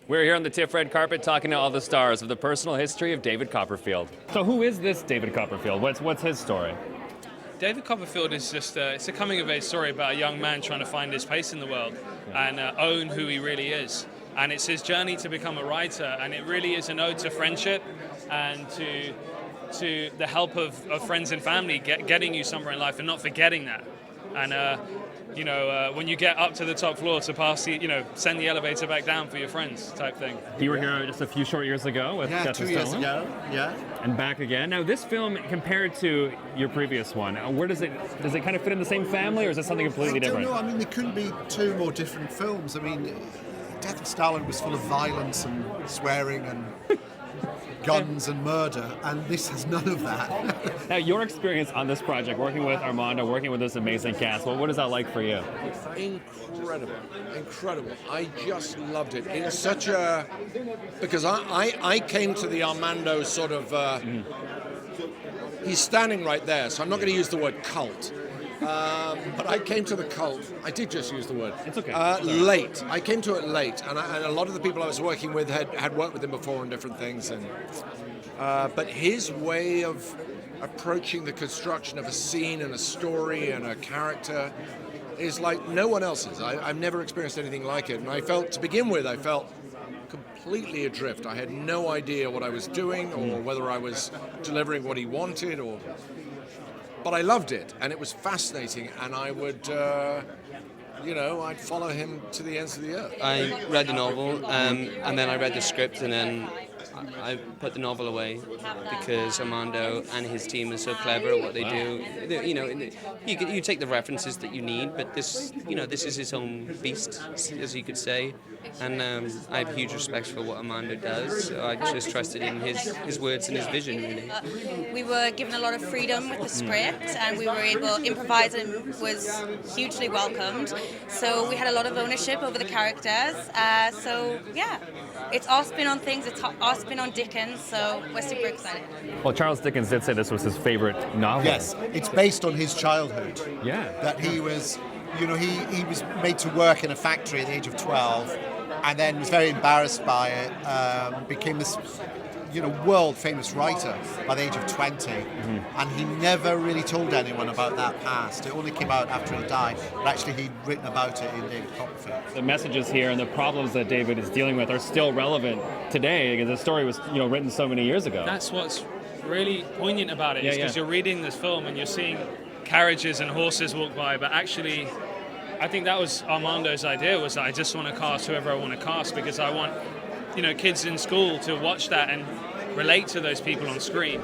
We're here on the TIFF red carpet talking to all the stars of the personal history of David Copperfield. So who is this David Copperfield? What's his story? David Copperfield is just it's a coming-of-age story about a young man trying to find his place in the world and own who he really is. And it's his journey to become a writer, and it really is an ode to friendship and to the help of friends and family getting you somewhere in life and not forgetting that. And when you get up to the top floor to pass the, send the elevator back down for your friends type thing. You were here just a few short years ago with Death 2 years ago, yeah. And back again. Now this film, compared to your previous one, where does it kind of fit in the same family, or is it something completely different? I don't know. I mean, there couldn't be two more different films. I mean, Death of Stalin was full of violence and swearing and guns and murder, and this has none of that. Now, your experience on this project, working with Armando, working with this amazing cast, what is that like for you? Incredible. I just loved it. It's such a... Because I came to the Armando sort of... He's standing right there, so I'm not going to use the word cult. But I came to the cult. I did just use the word. It's okay. Late. I came to it late, and a lot of the people I was working with had worked with him before on different things. And but his way of approaching the construction of a scene and a story and a character is like no one else's. I've never experienced anything like it. And I felt completely adrift. I had no idea what I was doing or whether I was delivering what he wanted or... But I loved it, and it was fascinating, and I would, I'd follow him to the ends of the earth. I read the novel, and then I read the script, and then I put the novel away because Armando and his team are so clever at what they do. You take the references that you need, but this is his own beast, as you could say. And I have huge respect for what Armando does. So I just trusted in his words and his vision, really. We were given a lot of freedom with the script, and we were able to improvise, and was hugely welcomed. So we had a lot of ownership over the characters. It's our spin on things, it's our spin on Dickens, so we're super excited. Well, Charles Dickens did say this was his favorite novel. Yes, it's based on his childhood. Yeah. That he was, he was made to work in a factory at the age of 12, and then was very embarrassed by it, became this world famous writer by the age of 20, and he never really told anyone about that past. It only came out after he died, but actually he'd written about it in David Copperfield. The messages here and the problems that David is dealing with are still relevant today, because the story was written so many years ago. That's what's really poignant about it, because you're reading this film and you're seeing carriages and horses walk by, but actually I think that was Armando's idea, was that I just want to cast whoever I want to cast, because I want kids in school to watch that and relate to those people on screen.